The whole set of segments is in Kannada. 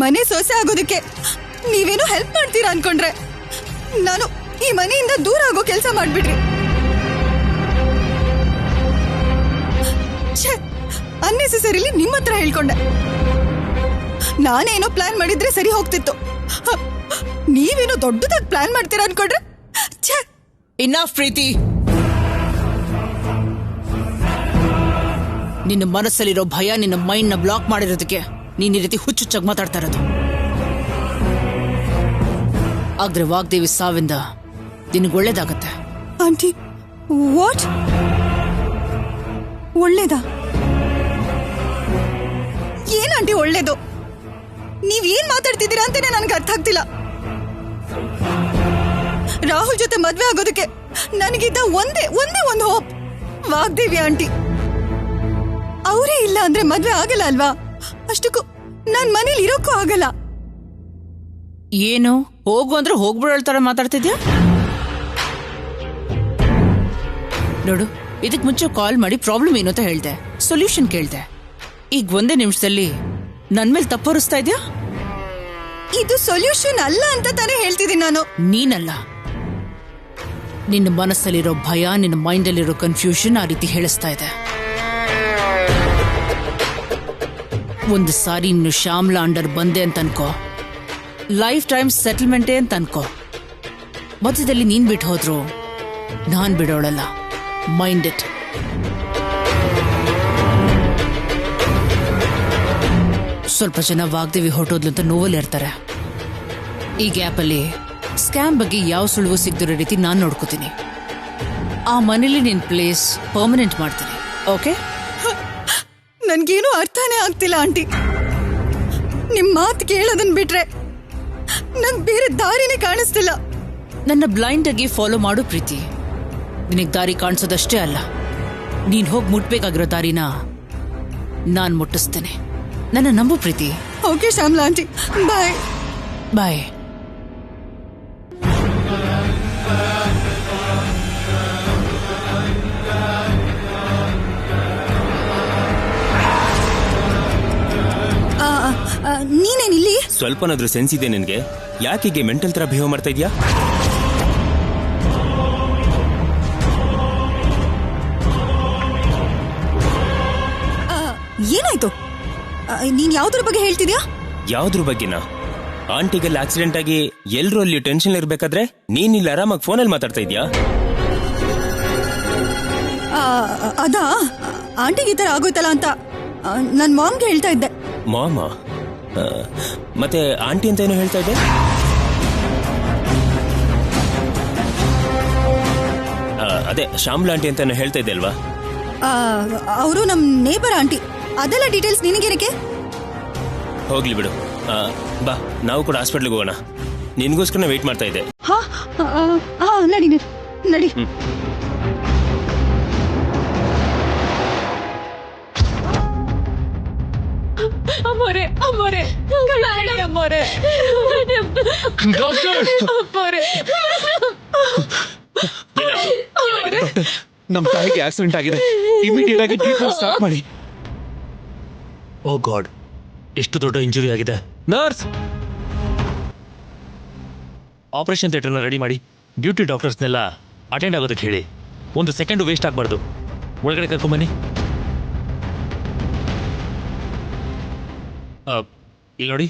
ಮನೆ ಸೊಸೆ ಆಗೋದಕ್ಕೆ ನೀವೇನೋ ಹೆಲ್ಪ್ ಮಾಡ್ತೀರಾ ಅನ್ಕೊಂಡ್ರೆ ನಾನು ಈ ಮನೆಯಿಂದ ದೂರ ಆಗೋ ಕೆಲಸ ಮಾಡ್ಬಿಡ್ರಿ. ಅನ್ನೆಸೆಸರಿಲಿ ನಿಮ್ಮ ಹತ್ರ ಹೇಳ್ಕೊಂಡೆ. ನಾನೇನೋ ಪ್ಲಾನ್ ಮಾಡಿದ್ರೆ ಸರಿ ಹೋಗ್ತಿತ್ತು. ನೀವೇನೋ ದೊಡ್ಡದಾಗಿ ಪ್ಲಾನ್ ಮಾಡ್ತೀರಾ ಅನ್ಕೊಂಡ್ರೆ. ಇನಫ್ ಪ್ರೀತಿ. ನಿನ್ನ ಮನಸ್ಸಲ್ಲಿರೋ ಭಯ ನಿನ್ನ ಮೈಂಡ್ ನ ಬ್ಲಾಕ್ ಮಾಡಿರೋದಕ್ಕೆ ನೀನ್ ಈ ರೀತಿ ಹುಚ್ಚುಚ್ಚಾಗಿ ಮಾತಾಡ್ತಾ ಇರೋದು. ಆದ್ರೆ ವಾಗ್ದೇವಿ ಸಾವಿಂದ ನಿನಗೆ ಒಳ್ಳೇದಾಗತ್ತೆ. Aunty what? ಒಳ್ಳೇದಾ? ಏನ್ ಆಂಟಿ ಒಳ್ಳೇದು? ನೀವೇನ್ ಮಾತಾಡ್ತಿದ್ದೀರಾ ಅಂತಾನೆ ನನ್ಗೆ ಅರ್ಥ ಆಗ್ತಿಲ್ಲ. ರಾಹುಲ್ ಜೊತೆ ಮದ್ವೆ ಆಗೋದಕ್ಕೆ ನನಗಿದ್ದ ಒಂದೇ ಒಂದು ಹೋಪ್ ವಾಗ್ದೇವಿ ಆಂಟಿ. ಅವರೇ ಇಲ್ಲ ಅಂದ್ರೆ ಮದ್ವೆ ಆಗಲ್ಲ ಅಲ್ವಾ? ಅಷ್ಟಕ್ಕೂ ನಾನ್ ಮನೇಲಿ ಇರೋಕ್ಕೂ ಆಗಲ್ಲ. ಏನು ಹೋಗು ಅಂದ್ರೆ ಹೋಗ್ಬಿಡೋಳ್ತಾರ ಮಾತಾಡ್ತಿದ್ಯಾ? ನೋಡು, ಇದಕ್ ಮುಂಚೆ ಕಾಲ್ ಮಾಡಿ ಪ್ರಾಬ್ಲಮ್ ಏನು ಅಂತ ಹೇಳ್ದೆ, ಸೊಲ್ಯೂಷನ್ ಕೇಳ್ದೆ. ಈಗ ಒಂದೇ ನಿಮಿಷದಲ್ಲಿ ನನ್ ಮೇಲೆ ತಪ್ಪೋರಿಸ್ತಾ ಇದ್ಯಾ? ಇದು ಸೊಲ್ಯೂಷನ್ ಅಲ್ಲ ಅಂತ ತಾನೇ ಹೇಳ್ತಿದ್ದೀನಿ ನಾನು. ನೀನಲ್ಲ, ನಿನ್ನ ಮನಸ್ಸಲ್ಲಿರೋ ಭಯ, ನಿನ್ನ ಮೈಂಡಲ್ಲಿರೋ ಕನ್ಫ್ಯೂಷನ್ ಆ ರೀತಿ ಹೇಳಿಸ್ತಾ ಇದೆ. ಒಂದು ಸಾರಿ ನೀನು ಶ್ಯಾಮ್ಲಾ ಅಂಡರ್ ಬಂದೆ ಅಂತ ಅನ್ಕೋ, ಲೈಫ್ ಟೈಮ್ ಸೆಟಲ್ಮೆಂಟೇ ಅಂತ ಅನ್ಕೋ. ಮಧ್ಯದಲ್ಲಿ ನೀನ್ ಬಿಟ್ಟು ಹೋದ್ರು ನಾನ್ ಬಿಡೋಳಲ್ಲ. Mind it. ಸ್ವಲ್ಪ ಜನ ವಾಗ್ದೇವಿ ಹೊರಟೋದ್ಲು ಅಂತ ನೋವಲ್ಲಿ ಇರ್ತಾರೆ. ಈ ಗ್ಯಾಪಲ್ಲಿ ಸ್ಕ್ಯಾಮ್ ಬಗ್ಗೆ ಯಾವ ಸುಳುವು ಸಿಗ್ದಿರೋ ರೀತಿ ನಾನ್ ನೋಡ್ಕೋತೀನಿ. ಆ ಮನೇಲಿ ನಿನ್ ಪ್ಲೇಸ್ ಪರ್ಮನೆಂಟ್ ಮಾಡ್ತೀನಿ. ಓಕೆ? ನನ್ಗೇನು ಅರ್ಥನೇ ಆಗ್ತಿಲ್ಲ ಆಂಟಿ. ನಿಮ್ ಮಾತು ಕೇಳೋದನ್ ಬಿಟ್ರೆ ನಂಗ್ ಬೇರೆ ದಾರಿನೇ ಕಾಣಿಸ್ತಿಲ್ಲ. ನನ್ನ ಬ್ಲೈಂಡ್ ಆಗಿ ಫಾಲೋ ಮಾಡು ಪ್ರೀತಿ. ನಿನಗ್ ದಾರಿ ಕಾಣಿಸೋದಷ್ಟೇ ಅಲ್ಲ, ನೀನ್ ಹೋಗಿ ಮುಟ್ಬೇಕಾಗಿರೋ ದಾರಿನ ನಾನ್ ಮುಟ್ಟಿಸ್ತೇನೆ. ನನ್ನ ನಂಬು ಪ್ರೀತಿ. ಓಕೆ ಶ್ಯಾಮ್ಲಾ ಆಂಟಿ, ಬಾಯ್ ಬಾಯ್. ನೀನೇನಿಲ್ಲಿ? ಸ್ವಲ್ಪನಾದ್ರೂ ಸೆನ್ಸ್ ಇದೆ ನಿನ್ಗೆ? ಯಾಕೆ ಮೆಂಟಲ್ ತರ ಬಿಹೇವ್ ಮಾಡ್ತಾ ಇದ್ಯಾ? ಏನಾಯ್ತು? ನೀನ್ ಯಾವ್ದ್ರ ಬಗ್ಗೆ ಹೇಳ್ತಿದ್ಯಾ? ಯಾವ್ದ್ರ ಬಗ್ಗೆನಾ? ಆಂಟಿಗೆಲ್ಲ ಆಕ್ಸಿಡೆಂಟ್ ಆಗಿ ಎಲ್ರು ಅಲ್ಲಿ ಟೆನ್ಷನ್ ಇರ್ಬೇಕಾದ್ರೆ ನೀನ್ ಇಲ್ಲಿ ಆರಾಮಾಗಿ ಫೋನಲ್ಲಿ ಮಾತಾಡ್ತಾ ಇದ್ಯಾ? ಅದಾ, ಆಂಟಿಗೆ ಈ ತರ ಆಗೋಯ್ತಲ್ಲ ಅಂತ ನನ್ ಮಾಮ್ಗೆ ಹೇಳ್ತಾ ಇದ್ದೆ. ಮಾಮ? ಮತ್ತೆ ಆಂಟಿ ಅಂತ ಏನೋ ಹೇಳ್ತಾ ಇದ್ದೆ? ಅದೇ ಶ್ಯಾಮ್ಲಾ ಆಂಟಿ ಅಂತ ಹೇಳ್ತಾ ಇದ್ದೆ ಅಲ್ವಾ? ಅವರು ನಮ್ ನೇಬರ್ ಆಂಟಿ. ಅದೆಲ್ಲ ಡೀಟೇಲ್ಸ್ ನಿನಗೇನಕ್ಕೆ? ಹೋಗ್ಲಿ ಬಿಡು. ಬಾ, ನಾವು ಕೂಡ ಹಾಸ್ಪಿಟ್ಲಿಗೆ ಹೋಗೋಣ. ನಿನ್ಗೋಸ್ಕರ ವೇಟ್ ಮಾಡ್ತಾ ಇದ್ದೆ. ನಡಿ ನಡಿ. Amore, amore, amore. Doctor! Amore. ನಮ್ಮ ತಾಯಿಗೆ ಆಕ್ಸಿಡೆಂಟ್ ಆಗಿದೆ. ಇಮಿಡಿಯೇಟ್ ಆಗಿ ಟ್ರೀಟ್ಮೆಂಟ್ ಸ್ಟಾರ್ಟ್ ಮಾಡಿ. ಓ ಗಾಡ್, ಎಷ್ಟು ದೊಡ್ಡ ಇಂಜುರಿ ಆಗಿದೆ. ನರ್ಸ್, ಆಪರೇಷನ್ ಥಿಯೇಟರ್ನ ರೆಡಿ ಮಾಡಿ. ಡ್ಯೂಟಿ ಡಾಕ್ಟರ್ಸ್ನೆಲ್ಲ ಅಟೆಂಡ್ ಆಗೋದಕ್ಕೆ ಹೇಳಿ. ಒಂದು ಸೆಕೆಂಡು ವೇಸ್ಟ್ ಆಗಬಾರ್ದು. ಒಳಗಡೆ ಕರ್ಕೊಂಬನ್ನಿ. ಈಗ ನೋಡಿ,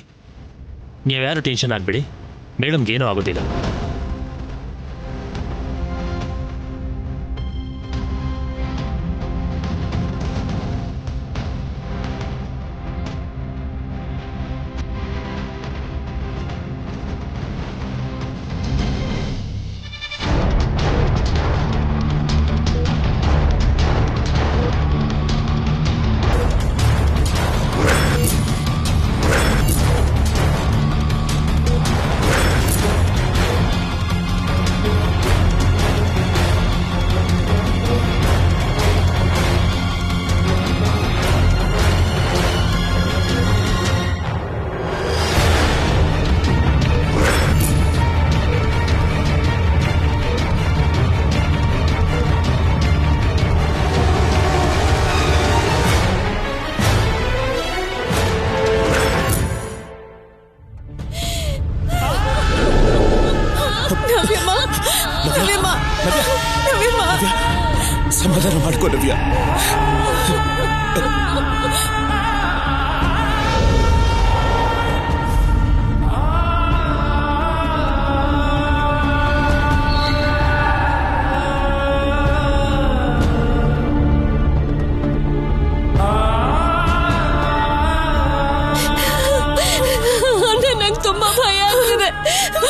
ನೀವ್ಯಾರು ಟೆನ್ಷನ್ ಆಗಬೇಡಿ. ಮೇಡಮ್ಗೆ ಏನೂ ಆಗೋದಿಲ್ಲ.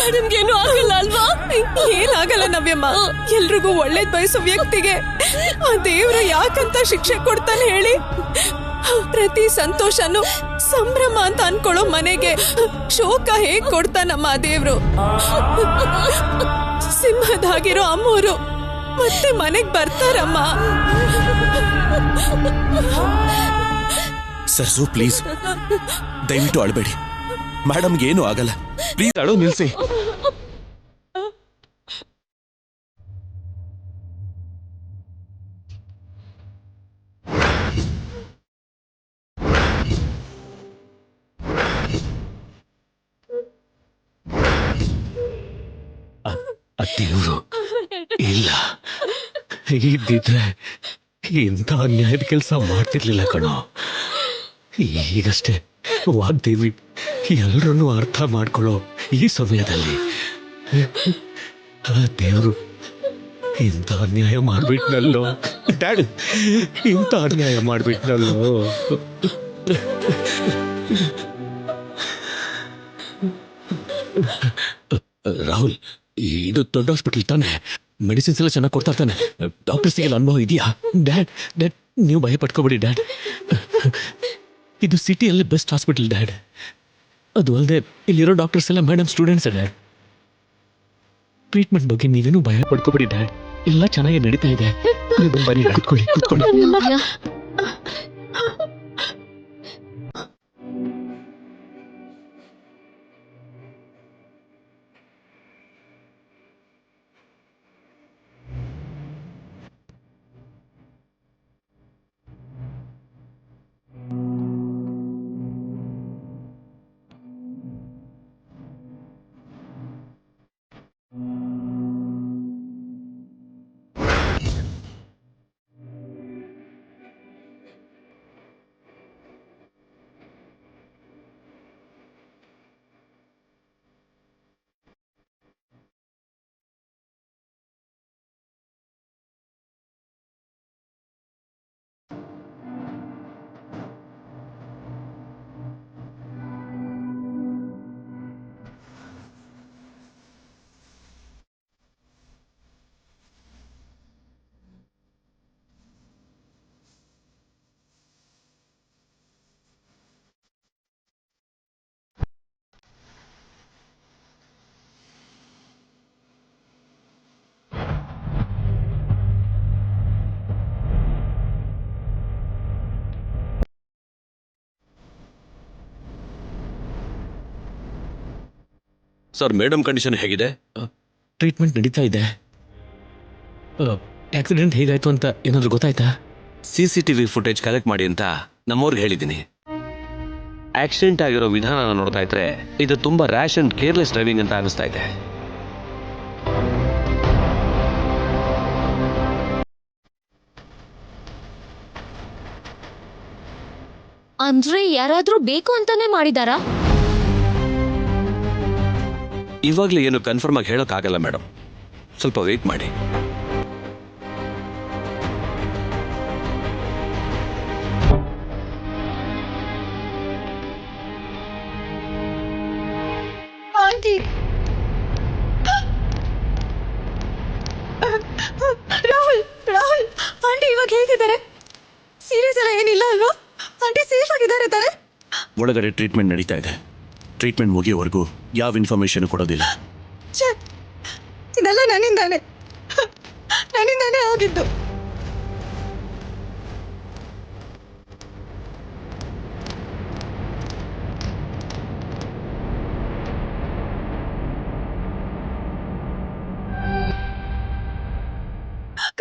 ಮೇಡಮ್ಗೇನು ಆಗಲ್ಲ ಅಲ್ವಾ? ಏನಾಗಲ್ಲ ನವ್ಯಮ್ಮ. ಎಲ್ರಿಗೂ ಒಳ್ಳೇದ್ ಬಯಸೋ ವ್ಯಕ್ತಿಗೆ ಆ ದೇವ್ರು ಯಾಕಂತ ಶಿಕ್ಷೆ ಕೊಡ್ತಾನೆ ಹೇಳಿ? ಪ್ರತಿ ಸಂತೋಷನು ಸಂಭ್ರಮ ಅಂತ ಅನ್ಕೊಳ್ಳೋ ಮನೆಗೆ ಶೋಕ ಹೇಗ್ ಕೊಡ್ತಾನಮ್ಮ ಆ ದೇವ್ರು? ಸಿಂಹದಾಗಿರೋ ಅಮ್ಮೋರು ಮತ್ತೆ ಮನೆಗ್ ಬರ್ತಾರಮ್ಮ. ಸರ್ಸು ಪ್ಲೀಸ್ ದಯವಿಟ್ಟು ಅಳಬೇಡಿ. ಮೇಡಮ್ಗೆ ಏನೂ ಆಗಲ್ಲ. ಪ್ಲೀಸ್ ಅಳು ನಿಲ್ಸಿ. ದೇವ್ರು ಇಲ್ಲ ಇದ್ದಿದ್ರೆ ಇಂಥ ಅನ್ಯಾಯದ ಕೆಲಸ ಮಾಡ್ತಿರ್ಲಿಲ್ಲ ಕಣೋ. ಈಗಷ್ಟೇ ವಾಗ್ದೇವಿ ಎಲ್ಲರನ್ನೂ ಅರ್ಥ ಮಾಡ್ಕೊಳ್ಳೋ ಈ ಸಮಯದಲ್ಲಿ ಆ ದೇವ್ರು ಇಂಥ ಅನ್ಯಾಯ ಮಾಡ್ಬಿಟ್ನಲ್ಲೋ ಡ್ಯಾಡ್, ಇಂಥ ಅನ್ಯಾಯ ಮಾಡ್ಬಿಟ್ನಲ್ಲೋ. ರಾಹುಲ್, ಇದು ದೊಡ್ಡ ಹಾಸ್ಪಿಟಲ್ ತಾನೆ, ಮೆಡಿಸಿನ್ಸ್ ಎಲ್ಲ ಚೆನ್ನಾಗಿ ಕೊಡ್ತಾ ಇರ್ತಾನೆ, ಡಾಕ್ಟರ್ಸಿಗೆಲ್ಲ ಅನುಭವ ಇದೆಯಾ? ಡ್ಯಾಡ್ ಡ್ಯಾಡ್ ನೀವು ಭಯ ಪಟ್ಕೋಬೇಡಿ ಡ್ಯಾಡ್. ಇದು ಸಿಟಿಯಲ್ಲಿ ಬೆಸ್ಟ್ ಹಾಸ್ಪಿಟಲ್ ಡ್ಯಾಡ್. ಅದು ಅಲ್ಲದೆ ಇಲ್ಲಿರೋ ಡಾಕ್ಟರ್ಸ್ ಎಲ್ಲ ಮೇಡಮ್ ಸ್ಟೂಡೆಂಟ್ಸ್ ಡ್ಯಾಡ್. ಟ್ರೀಟ್ಮೆಂಟ್ ಬಗ್ಗೆ ನೀವೇನು ಭಯ ಪಡ್ಕೋಬೇಡಿ ಡ್ಯಾಡ್, ಎಲ್ಲ ಚೆನ್ನಾಗಿ ನಡೀತಾ ಇದೆ. ಬನ್ನಿ ಕೂತ್ಕೊಳ್ಳಿ ಕೂತ್ಕೊಳ್ಳಿ. ಸರ್, ಮೇಡಮ್ ಕಂಡೀಷನ್ ಹೇಗಿದೆ? ಟ್ರೀಟ್ಮೆಂಟ್ ನಡೀತಾ ಇದೆ. ಆಕ್ಸಿಡೆಂಟ್ ಹೇಗಾಯ್ತು ಅಂತ ಏನಾದರೂ ಗೊತ್ತಾಯ್ತಾ? CCTV ಫುಟೇಜ್ ಕಲೆಕ್ಟ್ ಮಾಡಿ ಅಂತ ನಮ್ಮವ್ರಿಗೆ ಹೇಳಿದ್ದೀನಿ. ಆಕ್ಸಿಡೆಂಟ್ ಆಗಿರೋ ವಿಧಾನ ನೋಡ್ತಾ ಇದ್ರೆ ಇದು ತುಂಬಾ ರ್ಯಾಶ್ ಅಂಡ್ ಕೇರ್ಲೆಸ್ ಡ್ರೈವಿಂಗ್ ಅಂತ ಅನಿಸ್ತಾ ಇದೆ. ಅಂದ್ರೆ ಯಾರಾದ್ರೂ ಬೇಕು ಅಂತಾನೆ ಮಾಡಿದಾರಾ? ಇವಾಗಲೇ ಏನು ಕನ್ಫರ್ಮ್ ಆಗಿ ಹೇಳೋಕ್ಕಾಗಲ್ಲ ಮೇಡಮ್, ಸ್ವಲ್ಪ ವೇಟ್ ಮಾಡಿ. ಆಂಟಿ, ರಾಹುಲ್ ರಾಹುಲ್ ಆಂಟಿ ಇವಾಗ ಹೇಗಿದ್ದಾರೆ? ಸೀರಿಯಸ್ ಎಲ್ಲ ಏನಿಲ್ಲ ಅಲ್ವಾ? ಆಂಟಿ ಸೇಫ್ ಆಗಿದ್ದಾರೆ ತಾನೆ? ಒಳಗಡೆ ಟ್ರೀಟ್ಮೆಂಟ್ ನಡೀತಾ ಇದೆ. ಟ್ರೀಟ್ಮೆಂಟ್ ಮುಗಿಯೋವರೆಗೂ ಯಾವ ಇನ್ಫಾರ್ಮೇಶನ್ ಕೊಡೋದಿಲ್ಲ. ಇದೆಲ್ಲ ನನ್ನಿಂದಾನೆ ಆಗಿದ್ದು.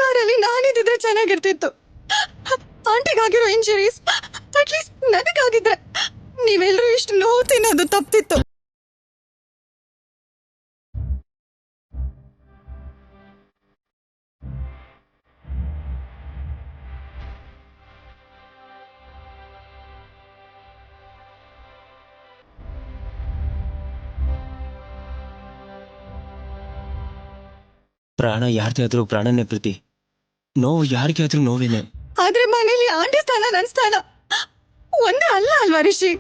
ಕಾರಲ್ಲಿ ನಾನಿದ್ದಿದ್ರೆ ಚೆನ್ನಾಗಿರ್ತಿತ್ತು. ಆಂಟಿಗಾಗಿರೋ ಇಂಜುರೀಸ್ ಅಟ್ಲೀಸ್ಟ್ ನನಗಾಗಿದ್ರೆ ನೀವೆಲ್ಲರೂ ಇಷ್ಟು ನೋವು ತಿನ್ನೋದು ತಪ್ಪಿತ್ತು. ಪ್ರಾಣ ಯಾರ್ದೇ ಆದ್ರೂ ಪ್ರಾಣನೇ ಪ್ರೀತಿ, ನೋವು ಯಾರಿಗೆ ಆದ್ರೂ ನೋವೇನೆ. ಆದ್ರೆ ಮನೇಲಿ ಆಂಟಿ ಸ್ಥಾನ ನನ್ನ ಸ್ಥಾನ ಒಂದೇ ಅಲ್ಲ ಅಲ್ವಾ ರಿಷಿ?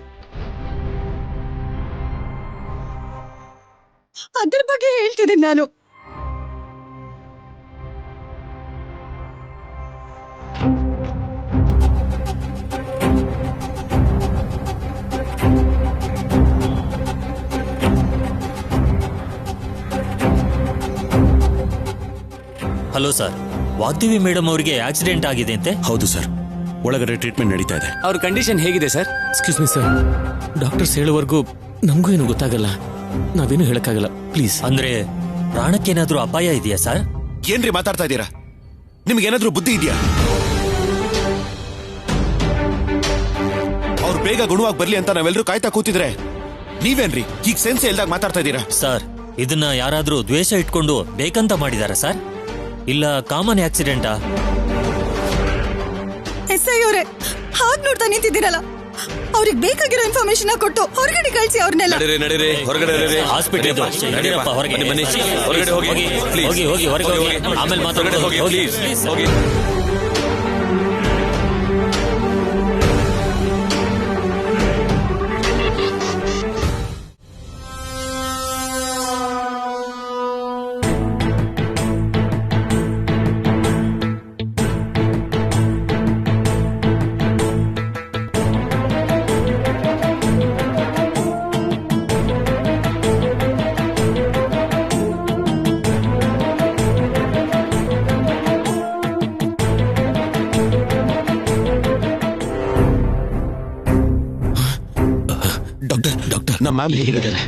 ಅದ್ರ ಬಗ್ಗೆ ಹೇಳ್ತಿದ್ದೀನಿ ನಾನು. ಹಲೋ ಸರ್, ವಾಗ್ದೇವಿ ಮೇಡಮ್ ಅವರಿಗೆ ಆಕ್ಸಿಡೆಂಟ್ ಆಗಿದೆ ಅಂತೆ. ಹೌದು ಸರ್, ಒಳಗಡೆ ಟ್ರೀಟ್ಮೆಂಟ್ ನಡೀತಾ ಇದೆ. ಅವ್ರ ಕಂಡೀಷನ್ ಹೇಗಿದೆ sir? Excuse me sir, doctors ಹೇಳುವವರೆಗೂ ನಮಗೂ ಏನು ಗೊತ್ತಾಗಲ್ಲ, ನಾವೇನು ಹೇಳಕ್ಕಾಗಲ್ಲ, ಪ್ಲೀಸ್. ಅಂದ್ರೆ ಪ್ರಾಣಕ್ಕೇನಾದ್ರೂ ಅಪಾಯ ಇದೆಯಾ ಸರ್? ಏನ್ರಿ ಮಾತಾಡ್ತಾ ಇದ್ದೀರಾ? ನಿಮ್ಗೇನಾದ್ರೂ ಬುದ್ಧಿ ಇದೆಯಾ? ಅವ್ರು ಬೇಗ ಗುಣವಾಗಿ ಬರ್ಲಿ ಅಂತ ನಾವೆಲ್ಲರೂ ಕಾಯ್ತಾ ಕೂತಿದ್ರೆ ನೀವೇನ್ರಿ ಈಗ ಸೆನ್ಸ್ ಇಲ್ದಾಗ ಮಾತಾಡ್ತಾ ಇದ್ದೀರಾ? ಸರ್, ಇದನ್ನ ಯಾರಾದ್ರೂ ದ್ವೇಷ ಇಟ್ಕೊಂಡು ಬೇಕಂತ ಮಾಡಿದಾರ ಸರ್, ಇಲ್ಲ ಕಾಮನ್ ಆಕ್ಸಿಡೆಂಟಾ? SI ಅವರೇ, ಹಾಗ್ ನೋಡ್ತಾ ನಿಂತಿದ್ದೀರಲ್ಲ, ಅವ್ರಿಗೆ ಬೇಕಾಗಿರೋ ಇನ್ಫಾರ್ಮೇಶನ್ ಕೊಟ್ಟು ಹೊರಗಡೆ ಕಳಿಸಿ ಅವ್ರನ್ನೆಲ್ಲ. ನಡೀರಿ ಹೊರಗಡೆ ಹಾಸ್ಪಿಟಲ್ ಹೊರಗೆ ಬನ್ನಿ, ಹೊರಗಡೆ ಹೋಗಿ, ಹೋಗಿ ಹೋಗಿ ಹೊರಗೆ ಹೋಗಿ, ಆಮೇಲೆ ಮಾತಾಡೋದು. ಹೋಗಿ ಹೋಗಿ. ಡಾಕ್ಟರ್, ನಮ್ಮ ಮ್ಯಾಮ್ ಹೇಗಿದ್ದಾರೆ?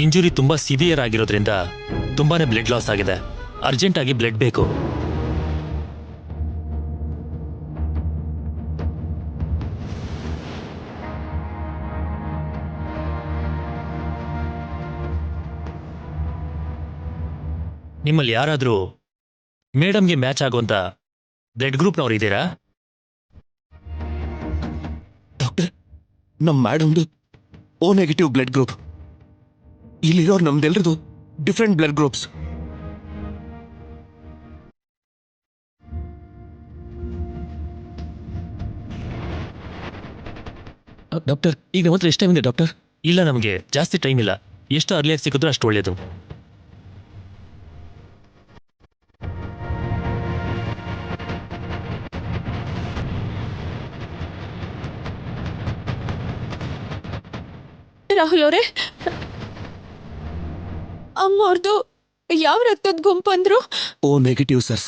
ಇಂಜುರಿ ತುಂಬಾ ಸಿವಿಯರ್ ಆಗಿರೋದ್ರಿಂದ ತುಂಬಾನೇ ಬ್ಲಡ್ ಲಾಸ್ ಆಗಿದೆ. ಅರ್ಜೆಂಟ್ ಆಗಿ ಬ್ಲಡ್ ಬೇಕು. ನಿಮ್ಮಲ್ಲಿ ಯಾರಾದ್ರೂ ಮೇಡಮ್ಗೆ ಮ್ಯಾಚ್ ಆಗುವಂತ ಬ್ಲಡ್ ಗ್ರೂಪ್ನವ್ರು ಇದ್ದೀರಾ? ಡಾಕ್ಟರ್, ನಮ್ಮ ಮ್ಯಾಡಮ್ದು O ನೆಗೆಟಿವ್ ಬ್ಲಡ್ ಗ್ರೂಪ್. ಇಲ್ಲಿರೋರು ನಮ್ದೆಲ್ಲರದು ಡಿಫ್ರೆಂಟ್ ಬ್ಲಡ್ ಗ್ರೂಪ್ಸ್. ಡಾಕ್ಟರ್, ಈಗ ನಮ್ಮ ಹತ್ರ ಎಷ್ಟು ಟೈಮ್ ಇದೆ ಡಾಕ್ಟರ್? ಇಲ್ಲ, ನಮಗೆ ಜಾಸ್ತಿ ಟೈಮ್ ಇಲ್ಲ. ಎಷ್ಟು ಅರ್ಲಿಯಾಗಿ ಸಿಕ್ಕಿದ್ರೂ ಅಷ್ಟು ಒಳ್ಳೇದು. ರಾಹುಲ್ ಅವರೇ, ಅಮ್ಮವ್ರದ್ದು ಯಾವ ರಕ್ತದ ಗುಂಪು ಅಂದ್ರು? O negative sir.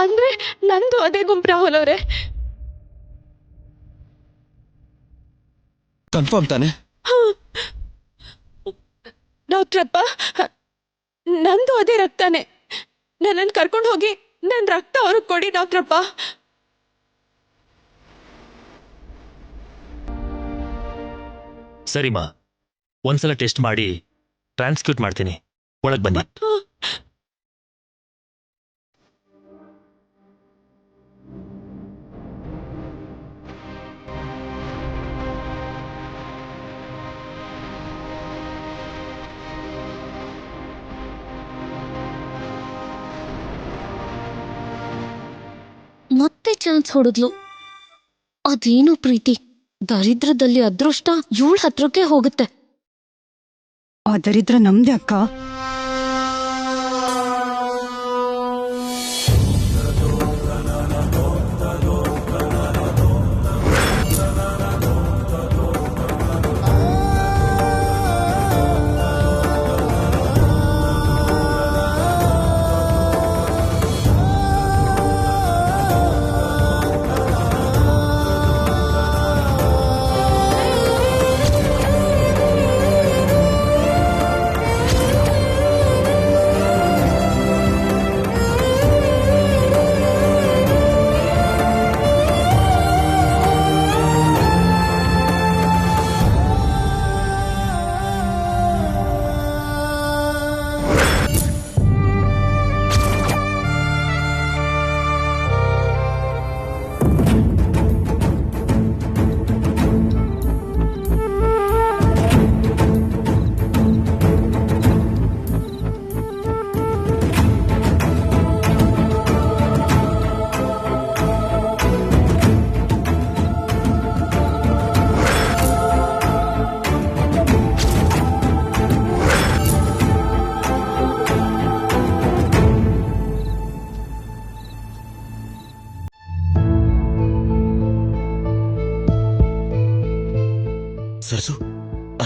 ಅಂದ್ರೆ ನಂದು ಅದೇ ಗುಂಪು ರಾಹುಲ್ ಅವರೇ. ಕನ್ಫರ್ಮ್ ತಾನೆ? ಡಾಕ್ಟ್ರಪ್ಪ, ನಂದು ಅದೇ ರಕ್ತಾನೆ. ನನ್ನನ್ನು ಕರ್ಕೊಂಡು ಹೋಗಿ ನನ್ನ ರಕ್ತ ಅವ್ರಿಗೆ ಕೊಡಿ ಡಾಕ್ಟ್ರಪ್ಪ. ಸರಿಮಾ, ಒಂದ್ಸಲ ಟೆಸ್ಟ್ ಮಾಡಿ ಟ್ರಾನ್ಸ್ಕ್ಯೂಟ್ ಮಾಡ್ತೀನಿ. ಒಳಗೆ ಬನ್ನಿ. ಮತ್ತೆ ಚಾನ್ಸ್ ಹೊಡೆದ್ಲು. ಅದೇನು ಪ್ರೀತಿ, ದರಿದ್ರದಲ್ಲಿ ಅದೃಷ್ಟ ಇವಳ ಹತ್ರಕ್ಕೆ ಹೋಗುತ್ತೆ. ಆ ದರಿದ್ರ ನಮ್ದೆ ಅಕ್ಕ.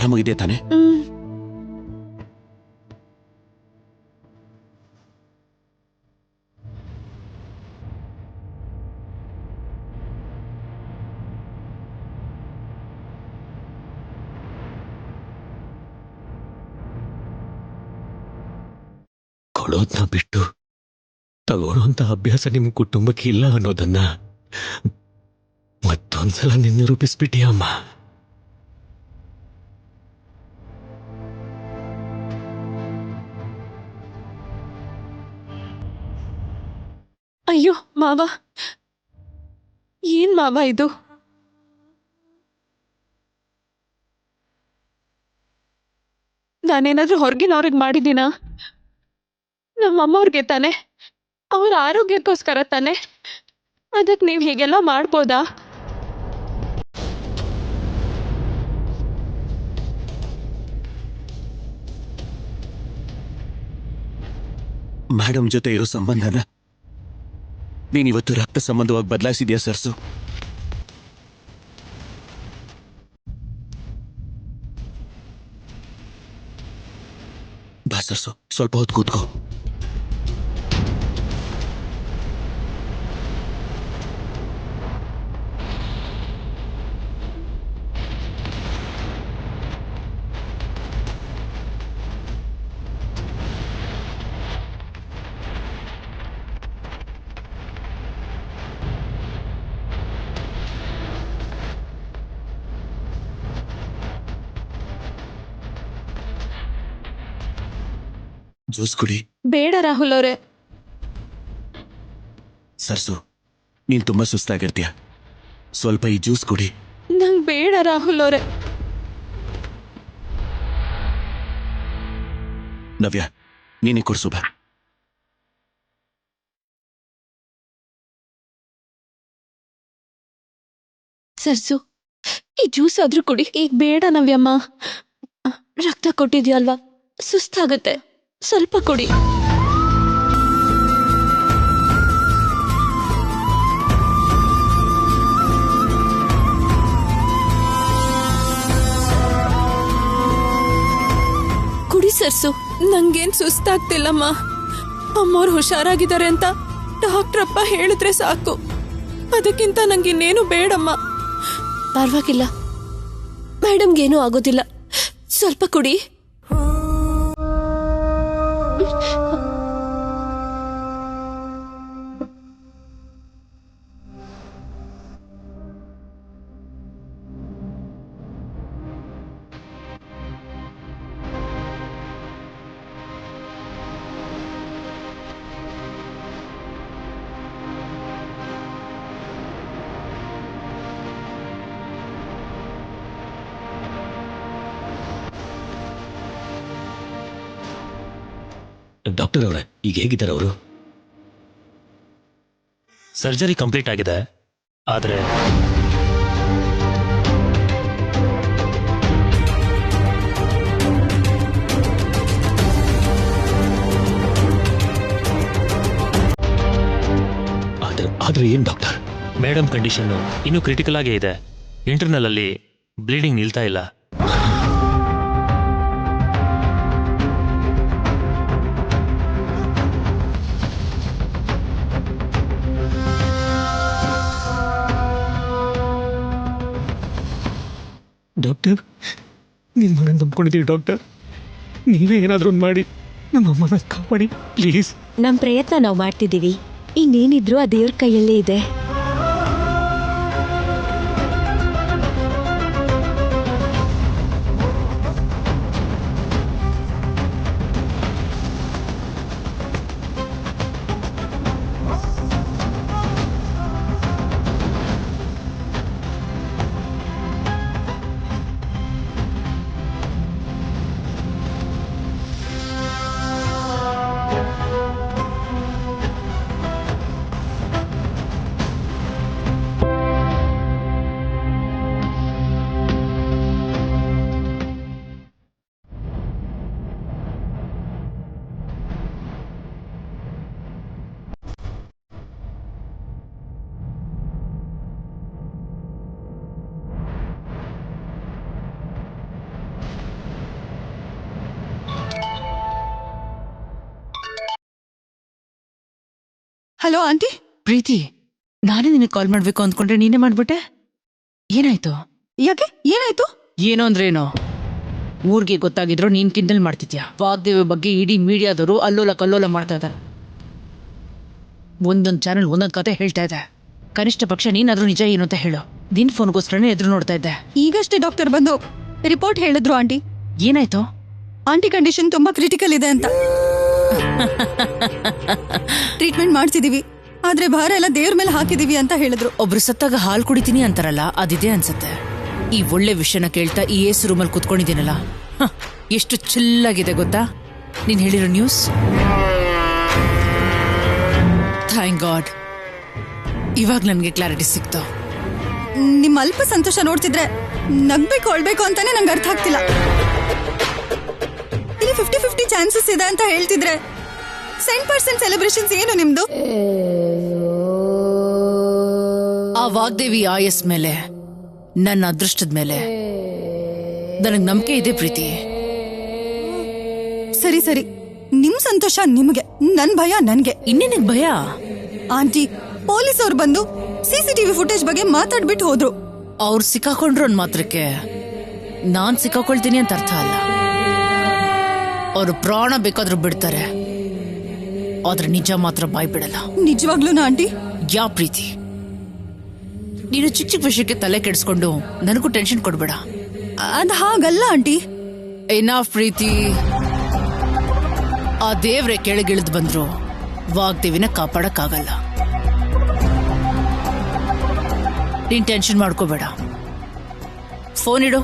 ಆರಾಮಾಗಿದೆ ತಾನೆ? ಕೊಡೋದನ್ನ ಬಿಟ್ಟು ತಗೊಳ್ಳೋಂಥ ಅಭ್ಯಾಸ ನಿಮ್ಮ ಕುಟುಂಬಕ್ಕೆ ಇಲ್ಲ ಅನ್ನೋದನ್ನ ಮತ್ತೊಂದ್ಸಲ ನಿರೂಪಿಸ್ಬಿಟ್ಟಿಯಮ್ಮ. ಅಯ್ಯೋ ಮಾವ, ಏನ್ ಮಾವ ಇದು? ನಾನೇನಾದ್ರೂ ಹೊರಗಿನವ್ರಿಗೆ ಮಾಡಿದ್ದೀನಾ? ನಮ್ಮಮ್ಮವ್ರಿಗೆ ತಾನೆ, ಅವ್ರ ಆರೋಗ್ಯಕ್ಕೋಸ್ಕರ ತಾನೆ. ಅದಕ್ಕೆ ನೀವು ಹೀಗೆಲ್ಲ ಮಾಡ್ಬೋದಾ? ಮೇಡಮ್ ಜೊತೆ ಇರೋ ಸಂಬಂಧನ ನೀನಿವತ್ತು ರಕ್ತ ಸಂಬಂಧವಾಗಿ ಬದಲಾಯಿಸಿದ್ಯಾ ಸರ್ಸು? ಬಾ ಸರ್ಸು, ಸ್ವಲ್ಪ ಹೊತ್ತು ಕೂತ್ಕೋ. ಜ್ಯೂಸ್ ಕುಡಿ. ಬೇಡ ರಾಹುಲ್ ಅವರೇ. ಸರ್ಸು, ನೀನ್ ತುಂಬಾ ಸುಸ್ತಾಗಿರ್ತೀಯ, ಸ್ವಲ್ಪ ಈ ಜ್ಯೂಸ್ ಕುಡಿ. ನಂಗೆ ಬೇಡ ರಾಹುಲ್ ಅವರೇ. ನವ್ಯ, ನೀನೇ ಕೊಡ್ಸು ಬಾ. ಸರ್ಸು, ಈ ಜ್ಯೂಸ್ ಆದ್ರೂ ಕುಡಿ. ಈಗ ಬೇಡ ನವ್ಯಮ್ಮ. ರಕ್ತ ಕೊಟ್ಟಿದ್ಯಲ್ವಾ, ಸುಸ್ತಾಗತ್ತೆ, ಸ್ವಲ್ಪ ಕುಡಿ. ಕುಡಿ ಸರ್ಸು. ನಂಗೇನ್ ಸುಸ್ತಾಗ್ತಿಲ್ಲಮ್ಮ. ಅಮ್ಮವ್ರು ಹುಷಾರಾಗಿದ್ದಾರೆ ಅಂತ ಡಾಕ್ಟ್ರಪ್ಪ ಹೇಳಿದ್ರೆ ಸಾಕು. ಅದಕ್ಕಿಂತ ನಂಗಿನ್ನೇನು ಬೇಡಮ್ಮ. ಪರವಾಗಿಲ್ಲ, ಮೇಡಮ್ಗೇನೂ ಆಗೋದಿಲ್ಲ, ಸ್ವಲ್ಪ ಕುಡಿ. ಡಾಕ್ಟರ್ ಅವರೇ, ಈಗ ಹೇಗಿದ್ದಾರೆ ಅವರು? ಸರ್ಜರಿ ಕಂಪ್ಲೀಟ್ ಆಗಿದೆ, ಆದರೆ ಆದ್ರೆ ಏನ್ ಡಾಕ್ಟರ್? ಮೇಡಮ್ ಕಂಡೀಷನ್ನು ಇನ್ನೂ ಕ್ರಿಟಿಕಲ್ ಆಗೇ ಇದೆ. ಇಂಟರ್ನಲ್ ಅಲ್ಲಿ ಬ್ಲೀಡಿಂಗ್ ನಿಲ್ತಾ ಇಲ್ಲ. ಡಾಕ್ಟರ್, ನಿಮ್ಮ ಮನೆ ನಂಬ್ಕೊಂಡಿದ್ದೀವಿ ಡಾಕ್ಟರ್. ನೀವೇ ಏನಾದರೂ ಒಂದು ಮಾಡಿ ನಮ್ಮಮ್ಮನ ಕಾಪಾಡಿ ಪ್ಲೀಸ್. ನಮ್ಮ ಪ್ರಯತ್ನ ನಾವು ಮಾಡ್ತಿದ್ದೀವಿ. ಇನ್ನೇನಿದ್ರು ಆ ದೇವ್ರ ಕೈಯಲ್ಲೇ ಇದೆ. Hello aunty. ಪ್ರೀತಿ, ನಾನೇ ನಿನಗೆ ಕಾಲ್ ಮಾಡ್ಬೇಕು ಅಂದ್ಕೊಂಡ್ರೆ ನೀನೇ ಮಾಡ್ಬಿಟ್ಟೆ. ಏನಾಯ್ತು? ಯಾಕೆ, ಏನಾಯ್ತು? ಏನೋ ಅಂದ್ರೆ ಏನೋ, ಊರಿಗೆ ಗೊತ್ತಾಗಿದ್ರು ನೀನ್ ಕಿಂಡಲ್ ಮಾಡ್ತಿದ್ಯಾ. ವಾಗ್ದೇವಿ ಬಗ್ಗೆ ಇಡೀ ಮೀಡಿಯಾದವರು ಅಲ್ಲೋಲ ಕಲ್ಲೋಲ ಮಾಡ್ತಾ ಇದ್ದಾರೆ. ಒಂದೊಂದು ಚಾನಲ್ ಒಂದೊಂದು ಕತೆ ಹೇಳ್ತಾ ಇದೆ. ಕನಿಷ್ಠ ಪಕ್ಷ ನೀನಾದ್ರೂ ನಿಜ ಏನು ಅಂತ ಹೇಳು. ನಿನ್ ಫೋನ್ಗೋಸ್ಕರನೇ ಎದುರು ನೋಡ್ತಾ ಇದ್ದೆ. ಈಗಷ್ಟೇ ಡಾಕ್ಟರ್ ಬಂದು ರಿಪೋರ್ಟ್ ಹೇಳಿದ್ರು ಆಂಟಿ. ಏನಾಯ್ತು? ಆಂಟಿ ಕಂಡೀಷನ್ ತುಂಬಾ ಕ್ರಿಟಿಕಲ್ ಇದೆ ಅಂತ. ಟ್ರೀಟ್ಮೆಂಟ್ ಮಾಡ್ತಿದೀವಿ, ಆದ್ರೆ ಭಾರ ಎಲ್ಲ ದೇವ್ರ ಮೇಲೆ ಹಾಕಿದೀವಿ ಅಂತ ಹೇಳಿದ್ರು. ಒಬ್ರು ಸತ್ತಾಗ ಹಾಲು ಕುಡಿತೀನಿ ಅಂತಾರಲ್ಲ, ಅದಿದೆ ಅನ್ಸತ್ತೆ. ಈ ಒಳ್ಳೆ ವಿಷಯನ ಕೇಳ್ತಾ ಈ ಎಸ್ ರೂಮಲ್ಲಿ ಕುತ್ಕೊಂಡಿದ್ದೀನಲ್ಲ, ಎಷ್ಟು ಚಿಲ್ಲಾಗಿದೆ ಗೊತ್ತಾ ನೀನ್ ಹೇಳಿರೋ ನ್ಯೂಸ್. ಥ್ಯಾಂಕ್ ಗಾಡ್, ಇವಾಗ ನನ್ಗೆ ಕ್ಲಾರಿಟಿ ಸಿಕ್ತು. ನಿಮ್ ಅಲ್ಪ ಸಂತೋಷ ನೋಡ್ತಿದ್ರೆ ನಗ್ಬೇಕು ಹೊಳ್ಬೇಕು ಅಂತಾನೆ ನಂಗೆ ಅರ್ಥ ಆಗ್ತಿಲ್ಲ. ಇಲ್ಲಿ 50-50 ಚಾನ್ಸಸ್ ಇದೆ ಅಂತ ಹೇಳ್ತಿದ್ರೆ 100% ಸೆಲೆಬ್ರೇಷನ್ಸ್ ಏನು ನಿಮ್ದು? ಆ ವಾಗ್ದೇವಿ ಆಯಸ್ ಮೇಲೆ, ನನ್ನ ಅದೃಷ್ಟದ ಮೇಲೆ ನನಗ್ ನಂಬಿಕೆ ಇದೆ ಪ್ರೀತಿ. ಸರಿ ಸರಿ, ನಿಮ್ ಸಂತೋಷ ನಿಮ್ಗೆ, ನನ್ ಭಯ ನನ್ಗೆ. ಇನ್ನೇನಿಗ್ ಭಯ? ಆಂಟಿ, ಪೊಲೀಸ್ ಅವ್ರು ಬಂದು CCTV ಫುಟೇಜ್ ಬಗ್ಗೆ ಮಾತಾಡ್ಬಿಟ್ಟು ಹೋದ್ರು. ಅವ್ರು ಸಿಕ್ಕಾಕೊಂಡ್ರು ಒಂದ್ ಮಾತ್ರಕ್ಕೆ ನಾನ್ ಸಿಕ್ಕಾಕೊಳ್ತೀನಿ ಅಂತ ಅರ್ಥ ಅಲ್ಲ. ಅವ್ರು ಪ್ರಾಣ ಬೇಕಾದ್ರೂ ಬಿಡ್ತಾರೆ, ಆದ್ರೆ ನಿಜ ಮಾತ್ರ ಬಾಯ್ ಬಿಡಲ್ಲ. ನಿಜವಾಗ್ಲೂನಾ ಆಂಟಿ? ಯಾ ಪ್ರೀತಿ, ನೀನು ಚಿಕ್ಕ ಚಿಕ್ಕ ವಿಷಯಕ್ಕೆ ತಲೆ ಕೆಡಿಸ್ಕೊಂಡು ನನಗೂ ಟೆನ್ಷನ್ ಕೊಡ್ಬೇಡ. ಅದ್ ಹಾಗಲ್ಲ ಆಂಟಿ. ಏನಾಫ್ ಪ್ರೀತಿ, ಆ ದೇವ್ರೆ ಕೆಳಗಿಳಿದು ಬಂದ್ರು ವಾಗ್ದೇವಿನ ಕಾಪಾಡಕ್ಕಾಗಲ್ಲ. ನೀನ್ ಟೆನ್ಷನ್ ಮಾಡ್ಕೋಬೇಡ. ಫೋನ್ ಇಡು.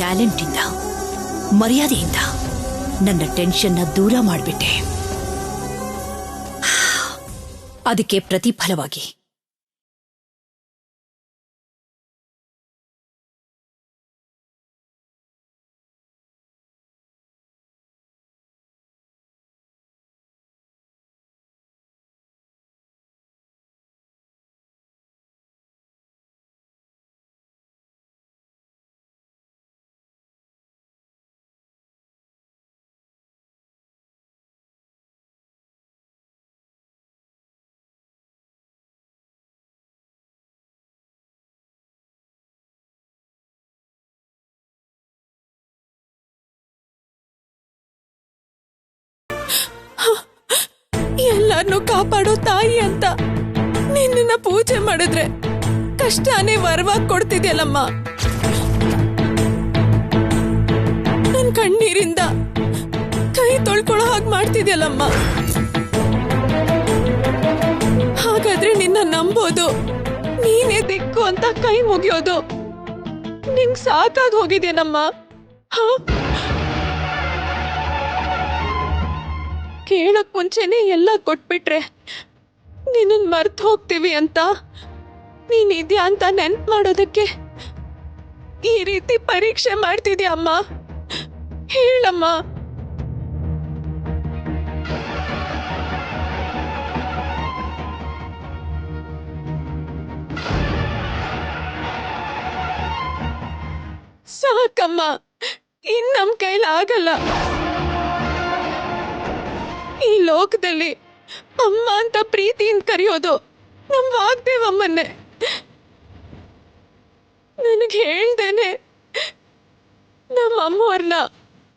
ಟ್ಯಾಲೆಂಟಿಂದ, ಮರ್ಯಾದೆಯಿಂದ ನನ್ನ ಟೆನ್ಷನ್ನ ದೂರ ಮಾಡಿಬಿಟ್ಟೆ. ಅದಕ್ಕೆ ಪ್ರತಿಫಲವಾಗಿ ಎಲ್ಲಾರನ್ನೂ ಕಾಪಾಡೋ ತಾಯಿ ಅಂತ ನಿನ್ನ ಪೂಜೆ ಮಾಡಿದ್ರೆ ಕಷ್ಟನೇ ವರವಾಗಿ ಕೊಡ್ತಿದ್ಯಲ್ಲಮ್ಮ. ನನ್ ಕಣ್ಣೀರಿಂದ ಕೈ ತೊಳ್ಕೊಳ್ಳೋ ಹಾಗೆ ಮಾಡ್ತಿದ್ಯಲ್ಲಮ್ಮ. ಹಾಗಾದ್ರೆ ನಿನ್ನ ನಂಬೋದು, ನೀನೇ ದಿಕ್ಕು ಅಂತ ಕೈ ಮುಗಿಯೋದು ನಿಂಗ್ ಸಾಕಾಗ್ ಹೋಗಿದ್ಯೇನಮ್ಮ. ಕೇಳಕ್ ಮುಂಚೆನೆ ಎಲ್ಲ ಕೊಟ್ಬಿಟ್ರೆ ನಿನ್ನ ಮರ್ತು ಹೋಗ್ತೀವಿ ಅಂತ, ನೀನಿದ್ಯಾ ಅಂತ ನೆನ್ಪು ಮಾಡೋದಕ್ಕೆ ಈ ರೀತಿ ಪರೀಕ್ಷೆ ಮಾಡ್ತಿದ್ಯಾ ಅಮ್ಮ? ಹೇಳಮ್ಮ. ಸಾಕಮ್ಮ, ಇನ್ ನಮ್ ಕೈಲಿ ಆಗಲ್ಲ. ಈ ಲೋಕದಲ್ಲಿ ಅಮ್ಮ ಅಂತ ಪ್ರೀತಿಯಿಂದ ಕರೆಯೋದು ನಮ್ ವಾಗ್ದೇವಮ್ಮನ್ನೇ. ನನಗೆ ಹೇಳ್ದೇನೆ ನಮ್ಮ ಅಮ್ಮವ್ರನ್ನ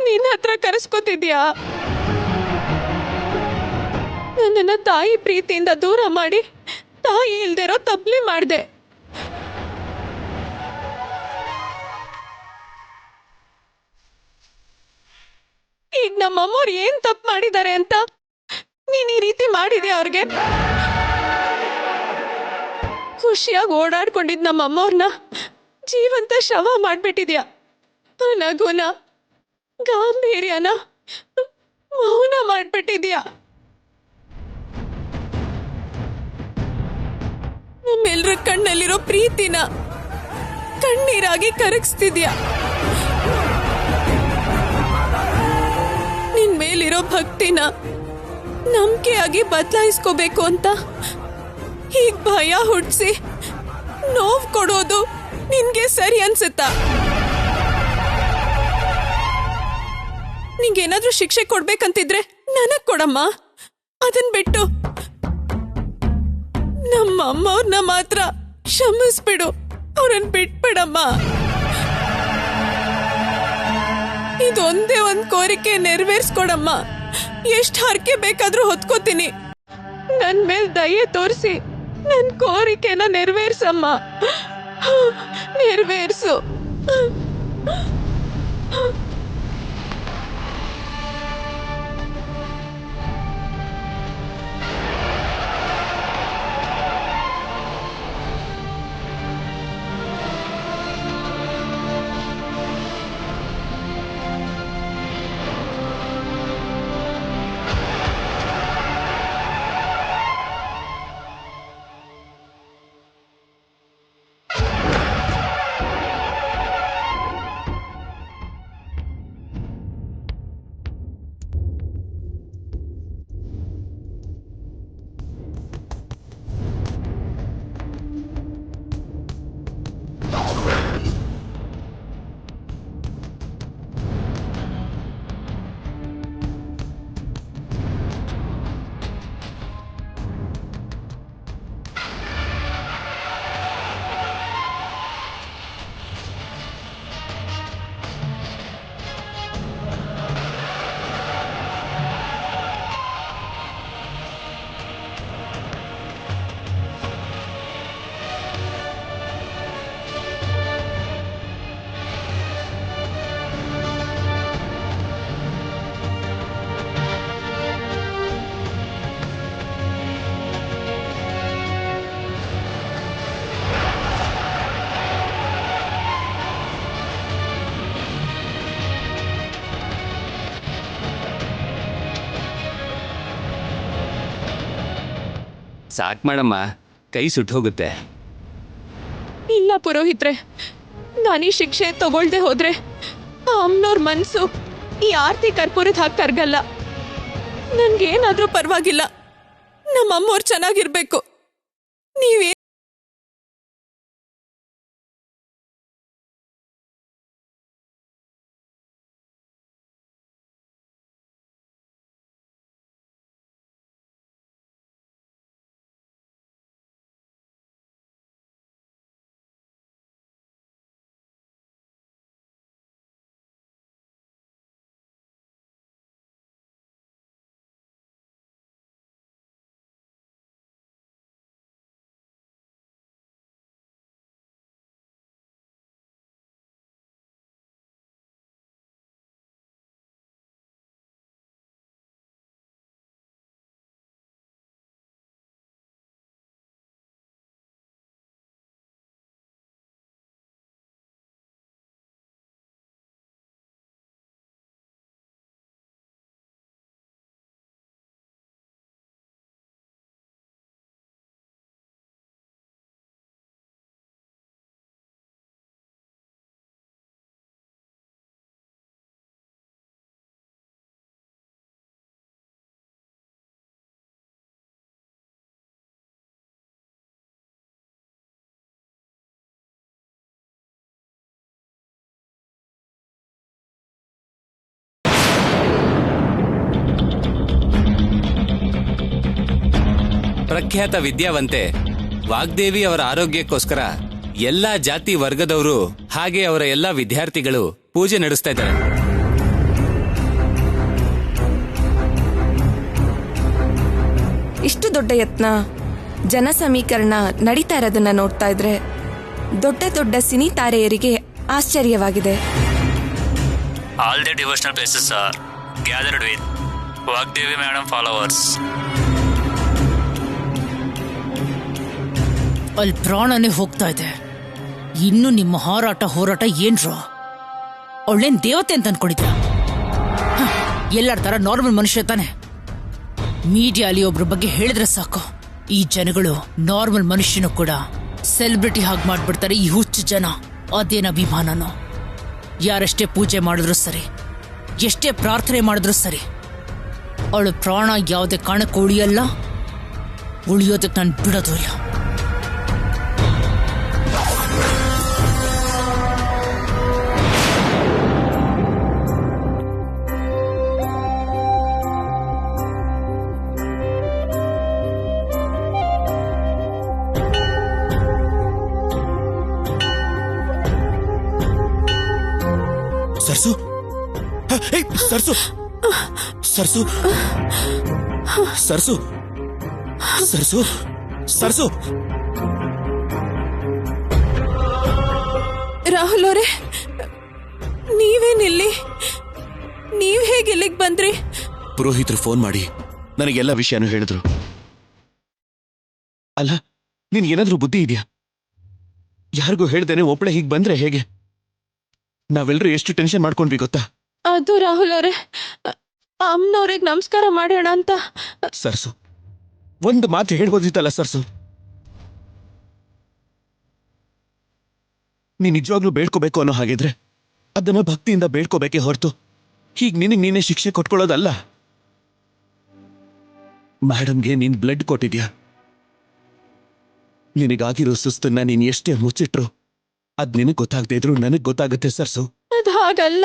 ನಿನ್ನ ಹತ್ರ ಕರೆಸ್ಕೊತಿದ್ಯಾ? ನನ್ನನ್ನ ತಾಯಿ ಪ್ರೀತಿಯಿಂದ ದೂರ ಮಾಡಿ ತಾಯಿ ಇಲ್ದಿರೋ ತಪ್ಲಿ ಮಾಡ್ದೆ. ಈಗ ಈಗ ನಮ್ಮಮ್ಮವ್ರು ಏನ್ ತಪ್ಪು ಮಾಡಿದ್ದಾರೆ ಅಂತ ನೀನ್ ಈ ರೀತಿ ಮಾಡಿದ್ಯಾ ಅವ್ರಿಗೆ? ಖುಷಿಯಾಗಿ ಓಡಾಡ್ಕೊಂಡಿದ್ ನಮ್ಮಮ್ಮವ್ರನ್ನ ಜೀವಂತ ಶವ ಮಾಡ್ಬಿಟ್ಟಿದ್ಯಾ. ನಗುನ, ಗಾಂಭೀರ್ಯನ ಮೌನ ಮಾಡ್ಬಿಟ್ಟಿದ್ಯಾ. ನಮ್ಮೆಲ್ರ ಕಣ್ಣಲ್ಲಿರೋ ಪ್ರೀತಿನ ಕಣ್ಣೀರಾಗಿ ಕರಗಿಸ್ತಿದ್ಯಾ. ನಿನ್ ಮೇಲಿರೋ ಭಕ್ತಿನ ನಂಬಿಕೆಯಾಗಿ ಬದಲಾಯಿಸ್ಕೋಬೇಕು ಅಂತ ಹೀಗ್ ಭಯ ಹುಡ್ಸಿ ನೋವು ಕೊಡೋದು ನಿನ್ಗೆ ಸರಿ ಅನ್ಸುತ್ತಾ? ನಿಂಗೇನಾದ್ರೂ ಶಿಕ್ಷೆ ಕೊಡ್ಬೇಕಂತಿದ್ರೆ ನನಗ್ ಕೊಡಮ್ಮ. ಅದನ್ ಬಿಟ್ಟು ನಮ್ಮ ಅಮ್ಮವ್ರನ್ನ ಮಾತ್ರ ಕ್ಷಮಿಸ್ಬಿಡು, ಅವ್ರನ್ನ ಬಿಟ್ಬಿಡಮ್ಮ. ಇದೊಂದೇ ಒಂದ್ ಕೋರಿಕೆ ನೆರವೇರ್ಸ್ಕೊಡಮ್ಮ. ಎಷ್ಟ್ ಹರಕೆ ಬೇಕಾದ್ರೂ ಹೊತ್ಕೋತೀನಿ. ನನ್ ಮೇಲ್ ದಯೆ ತೋರಿಸಿ ನನ್ ಕೋರಿಕೆನ ನೆರವೇರ್ಸಮ್ಮ, ನೆರವೇರ್ಸು. ಸಾಕ್ ಮಾಡಮ್ಮ, ಕೈ ಸುಟ್ಟು ಹೋಗುತ್ತೆ. ಇಲ್ಲ ಪುರೋಹಿತ್ರೆ, ನಾನೀ ಶಿಕ್ಷೆ ತಗೊಳ್ದೆ ಹೋದ್ರೆ ಆ ಅಮ್ಮನವ್ರ ಮನ್ಸು ಈ ಆರ್ತಿ ಕರ್ಪೂರದ ಹಾಕಿ ಕರ್ಗಲ್ಲ. ನನ್ಗೇನಾದ್ರೂ ಪರವಾಗಿಲ್ಲ, ನಮ್ಮಮ್ಮವ್ರು ಚೆನ್ನಾಗಿರ್ಬೇಕು. ನೀವೇ ಪ್ರಖ್ಯಾತ ವಿದ್ಯಾವಂತೆ ವಾಗ್ದೇವಿ ಅವರ ಆರೋಗ್ಯಕ್ಕೋಸ್ಕರ ಎಲ್ಲಾ ಜಾತಿ ವರ್ಗದವರು ಹಾಗೆ ಅವರ ಎಲ್ಲಾ ವಿದ್ಯಾರ್ಥಿಗಳು ಪೂಜೆ ನಡೆಸ್ತಾ ಇದ್ದಾರೆ. ಇಷ್ಟು ದೊಡ್ಡ ಯತ್ನ, ಜನ ಸಮೀಕರಣ ನಡೀತಾ ಇರೋದನ್ನ ನೋಡ್ತಾ ಇದ್ರೆ ದೊಡ್ಡ ದೊಡ್ಡ ಸಿನಿ ತಾರೆಯರಿಗೆ ಆಶ್ಚರ್ಯವಾಗಿದೆ. All the devotional places gathered with Vagdevi madam followers. ಅಲ್ಲಿ ಪ್ರಾಣನೇ ಹೋಗ್ತಾ ಇದೆ. ಇನ್ನು ನಿಮ್ಮ ಹೋರಾಟ ಏನ್ರೋ? ಅವಳೇನ್ ದೇವತೆ ಅಂತ ಅನ್ಕೊಂಡಿದ್ದ? ಎಲ್ಲರ ತರ ನಾರ್ಮಲ್ ಮನುಷ್ಯ ತಾನೆ. ಮೀಡಿಯಾ ಅಲ್ಲಿ ಒಬ್ರ ಬಗ್ಗೆ ಹೇಳಿದ್ರೆ ಸಾಕು, ಈ ಜನಗಳು ನಾರ್ಮಲ್ ಮನುಷ್ಯನು ಕೂಡ ಸೆಲೆಬ್ರಿಟಿ ಹಾಗೆ ಮಾಡ್ಬಿಡ್ತಾರೆ. ಈ ಹುಚ್ಚು ಜನ ಅದೇನ ಅಭಿಮಾನನೋ. ಯಾರಷ್ಟೇ ಪೂಜೆ ಮಾಡಿದ್ರು ಸರಿ, ಎಷ್ಟೇ ಪ್ರಾರ್ಥನೆ ಮಾಡಿದ್ರು ಸರಿ, ಅವಳು ಪ್ರಾಣ ಯಾವುದೇ ಕಾರಣಕ್ಕೂ ಉಳಿಯಲ್ಲ. ಉಳಿಯೋದಕ್ಕೆ ನಾನು ಬಿಡೋದು ಇಲ್ಲ. ಸರ್ಸು, ಸರ್ಸು, ಸರ್ಸು, ಸರ್ಸು, ಸರ್ಸು, ಸರ್ಸು. ರಾಹುಲ್ ಅವರೇ, ನೀವೇನಿಲ್ಲಿ? ನೀವ್ ಹೇಗೆ ಇಲ್ಲಿಗೆ ಬಂದ್ರಿ? ಪುರೋಹಿತರು ಫೋನ್ ಮಾಡಿ ನನಗೆಲ್ಲ ವಿಷಯನೂ ಹೇಳಿದ್ರು. ಅಲ್ಲ, ನಿನ್ಗೇನಾದ್ರೂ ಬುದ್ಧಿ ಇದೆಯಾ? ಯಾರಿಗೂ ಹೇಳ್ದೇನೆ ಒಬ್ಬಳೆ ಹೀಗೆ ಬಂದ್ರೆ ಹೇಗೆ? ನಾವೆಲ್ಲರೂ ಎಷ್ಟು ಟೆನ್ಷನ್ ಮಾಡ್ಕೊಂಡ್ವಿ ಗೊತ್ತಾ? ಅದು ರಾಹುಲ್ ಅವರೇ, ಅಮ್ಮನವ್ರಿಗೆ ನಮಸ್ಕಾರ ಮಾಡೋಣ ಅಂತ. ಸರ್ಸು, ಒಂದು ಮಾತು ಹೇಳ್ಬೋದಿತ್ತಲ್ಲ ಸರ್ಸು. ನೀ ನಿಜವಾಗ್ಲೂ ಬೇಡ್ಕೋಬೇಕು ಅನ್ನೋ ಹಾಗಿದ್ರೆ ಅದನ್ನ ಭಕ್ತಿಯಿಂದ ಬೇಡ್ಕೋಬೇಕೇ ಹೊರತು ಹೀಗೆ ನಿನಗೆ ನೀನೇ ಶಿಕ್ಷೆ ಕೊಟ್ಕೊಳ್ಳೋದಲ್ಲ. ಮೇಡಮ್ಗೆ ನೀನ್ ಬ್ಲಡ್ ಕೊಟ್ಟಿದ್ಯಾ. ನಿನಗಾಗಿರೋ ಸುಸ್ತನ್ನ ನೀನ್ ಎಷ್ಟೇ ಮುಚ್ಚಿಟ್ರು ಅದ್ ನಿನಗ್ ಗೊತ್ತಾಗದೇ ಇದ್ರು ನನಗ್ ಗೊತ್ತಾಗುತ್ತೆ ಸರ್ಸು. ಅದ್ ಹಾಗಲ್ಲ,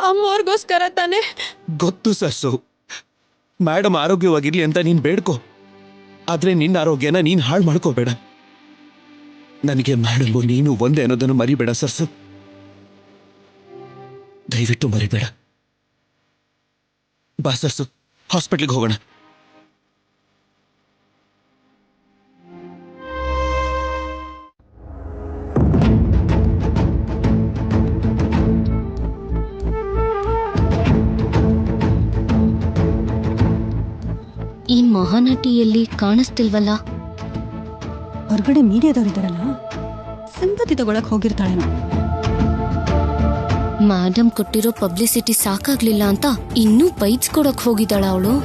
ಅಮ್ಮವ್ರಿಗೋಸ್ಕರ ತಾನೆ. ಗೊತ್ತು ಸರ್ಸು, ಮೇಡಮ್ ಆರೋಗ್ಯವಾಗಿರ್ಲಿ ಅಂತ ನೀನ್ ಬೇಡ್ಕೋ. ಆದ್ರೆ ನಿನ್ನ ಆರೋಗ್ಯನ ನೀನ್ ಹಾಳು ಮಾಡ್ಕೋಬೇಡ. ನನಗೆ ಮೇಡಮ್ ನೀನು ಒಂದೇ ಅನ್ನೋದನ್ನು ಮರಿಬೇಡ ಸರ್ಸು. ದಯವಿಟ್ಟು ಮರಿಬೇಡ. ಬಾ ಸರ್ಸು, ಹಾಸ್ಪಿಟ್ಲಿಗೆ ಹೋಗೋಣ. ಈ ಮಹಾನಟಿಯಲ್ಲಿ ಕಾಣಿಸ್ತಿಲ್ವಲ್ಲ? ಹೊರಗಡೆ ಮೀಡಿಯಾದವರಿದ್ದಾರಲ್ಲ, ಸಂಪತ್ತಿ ತಗೊಳಕ್ ಹೋಗಿರ್ತಾಳೇನೋ. ಮೇಡಮ್ ಕೊಟ್ಟಿರೋ ಪಬ್ಲಿಸಿಟಿ ಸಾಕಾಗ್ಲಿಲ್ಲ ಅಂತ ಇನ್ನೂ ಬೈಟ್ಸ್ ಕೊಡಕ್ ಹೋಗಿದ್ದಾಳ ಅವಳು.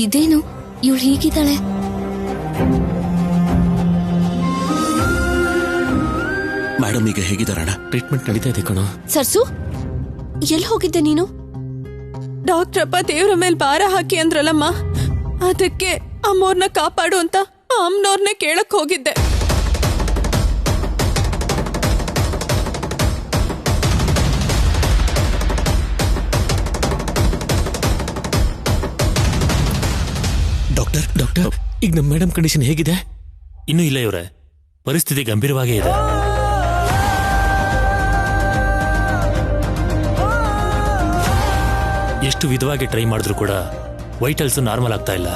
ಇದೇನು ಇವಳು ಹೀಗಿದ್ದಾಳೆ? ಮೇಡಮ್ ಈಗ ಹೇಗಿದ್ದಾರಣ್ಣ? ಟ್ರೀಟ್ಮೆಂಟ್ ನಡೀತಾ ಇದೆ ಕಣೋ. ಸರ್ಸು, ಎಲ್ಲಿ ಹೋಗಿದ್ದೆ ನೀನು? ಡಾಕ್ಟ್ರಪ್ಪ ದೇವ್ರ ಮೇಲೆ ಭಾರ ಹಾಕಿ ಅಂದ್ರಲ್ಲಮ್ಮ, ಅದಕ್ಕೆ ಅಮ್ಮವ್ರನ್ನ ಕಾಪಾಡು ಅಂತ ಅಮ್ಮನವ್ರನ್ನೇ ಕೇಳಕ್ ಹೋಗಿದ್ದೆ. ಡಾಕ್ಟರ್, ಈಗ ನಮ್ಮ ಮೇಡಮ್ ಕಂಡೀಷನ್ ಹೇಗಿದೆ? ಇನ್ನೂ ಇಲ್ಲ ಇವರೇ, ಪರಿಸ್ಥಿತಿ ಗಂಭೀರವಾಗೇ ಇದೆ. ಎಷ್ಟು ವಿಧವಾಗಿ ಟ್ರೈ ಮಾಡಿದ್ರು ಕೂಡ ವೈಟಲ್ಸ್ ನಾರ್ಮಲ್ ಆಗ್ತಾ ಇಲ್ಲ.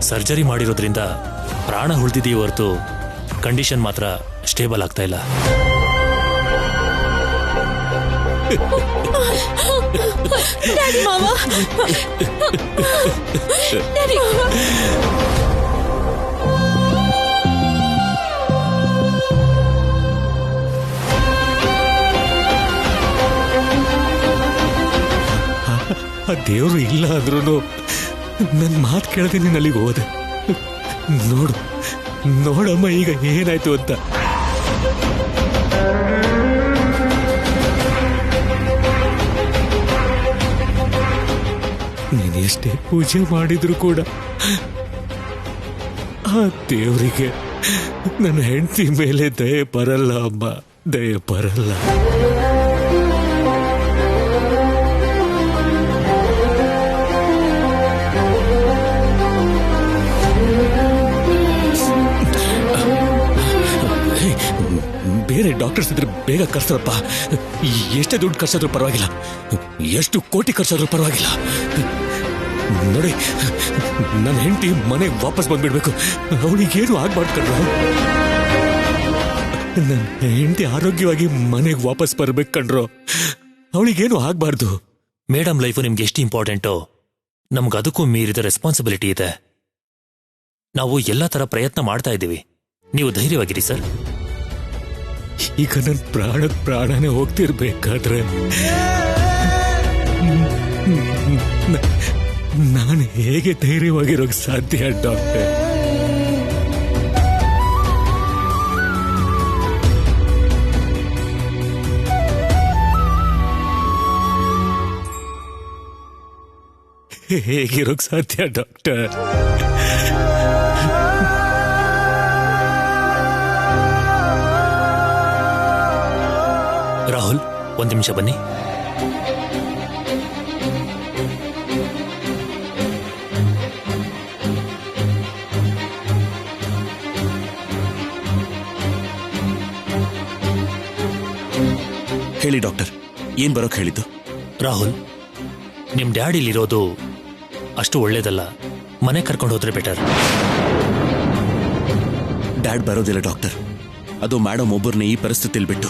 ಸರ್ಜರಿ ಮಾಡಿರೋದ್ರಿಂದ ಪ್ರಾಣ ಉಳಿದಿದೆಯೇ ಹೊರತು ಕಂಡೀಷನ್ ಮಾತ್ರ ಸ್ಟೇಬಲ್ ಆಗ್ತಾ ಇಲ್ಲ. ಡ್ಯಾಡಿ ಮಾವ, ಡ್ಯಾಡಿ ಮಾವ. ಆ ದೇವರು ಇಲ್ಲ ಅಂದ್ರೂ ನನ್ನ ಮಾತು ಕೇಳದೆ ನೀನು ಅಲ್ಲಿಗೆ ಹೋದೆ. ನೋಡಮ್ಮ ಈಗ ಏನಾಯ್ತು ಅಂತ. ನೀನು ಎಷ್ಟೇ ಪೂಜೆ ಮಾಡಿದ್ರು ಕೂಡ ಆ ದೇವರಿಗೆ ನನ್ನ ಹೆಂಡತಿ ಮೇಲೆ ದಯೆ ಬರಲ್ಲ ಅಮ್ಮ, ದಯ ಬರಲ್ಲ. ಬೇರೆ ಡಾಕ್ಟರ್ಸ್ ಇದ್ರೆ ಬೇಗ ಕರ್ಸ್ರಪ್ಪ. ಎಷ್ಟೇ ದುಡ್ಡು ಖರ್ಚಾದ್ರೂ ಪರವಾಗಿಲ್ಲ, ಎಷ್ಟು ಕೋಟಿ ಖರ್ಚಾದ್ರೂ ಪರವಾಗಿಲ್ಲ. ನೋಡಿ, ನನ್ನ ಹೆಂಡತಿ ಮನೆಗೆ ವಾಪಸ್ ಬಂದ್ಬಿಡ್ಬೇಕು. ಅವಳಿಗೇನು ಆಗ್ಬಾರ್ದು ಕಣ್ರು. ನನ್ನ ಹೆಂಡತಿ ಆರೋಗ್ಯವಾಗಿ ಮನೆಗೆ ವಾಪಸ್ ಬರ್ಬೇಕು ಕಣ್ರು. ಅವಳಿಗೇನು ಆಗ್ಬಾರ್ದು. ಮೇಡಮ್ ಲೈಫು ನಿಮ್ಗೆ ಎಷ್ಟು ಇಂಪಾರ್ಟೆಂಟೋ ನಮ್ಗದಕ್ಕೂ ಮೀರಿದ ರೆಸ್ಪಾನ್ಸಿಬಿಲಿಟಿ ಇದೆ. ನಾವು ಎಲ್ಲ ತರ ಪ್ರಯತ್ನ ಮಾಡ್ತಾ ಇದ್ದೀವಿ. ನೀವು ಧೈರ್ಯವಾಗಿರಿ ಸರ್. ಈಗ ನನ್ನ ಪ್ರಾಣನೇ ಹೋಗ್ತಿರ್ಬೇಕಾದ್ರೆ ನಾನು ಹೇಗೆ ಧೈರ್ಯವಾಗಿರೋಕ್ ಸಾಧ್ಯ ಡಾಕ್ಟರ್? ಹೇಗಿರೋಕ್ ಸಾಧ್ಯ ಡಾಕ್ಟರ್? ರಾಹುಲ್, ಒಂದು ನಿಮಿಷ ಬನ್ನಿ. ಹೇಳಿ ಡಾಕ್ಟರ್, ಏನ್ ಬರೋಕ್ ಹೇಳಿದ್ದು? ರಾಹುಲ್, ನಿಮ್ ಡ್ಯಾಡಿಲಿರೋದು ಅಷ್ಟು ಒಳ್ಳೇದಲ್ಲ. ಮನೆ ಕರ್ಕೊಂಡು ಹೋದ್ರೆ ಬೆಟರ್. ಡ್ಯಾಡ್ ಬರೋದಿಲ್ಲ ಡಾಕ್ಟರ್. ಅದು ಮೇಡಮ್ ಒಬ್ಬರನ್ನ ಈ ಪರಿಸ್ಥಿತಿಲಿ ಬಿಟ್ಟು.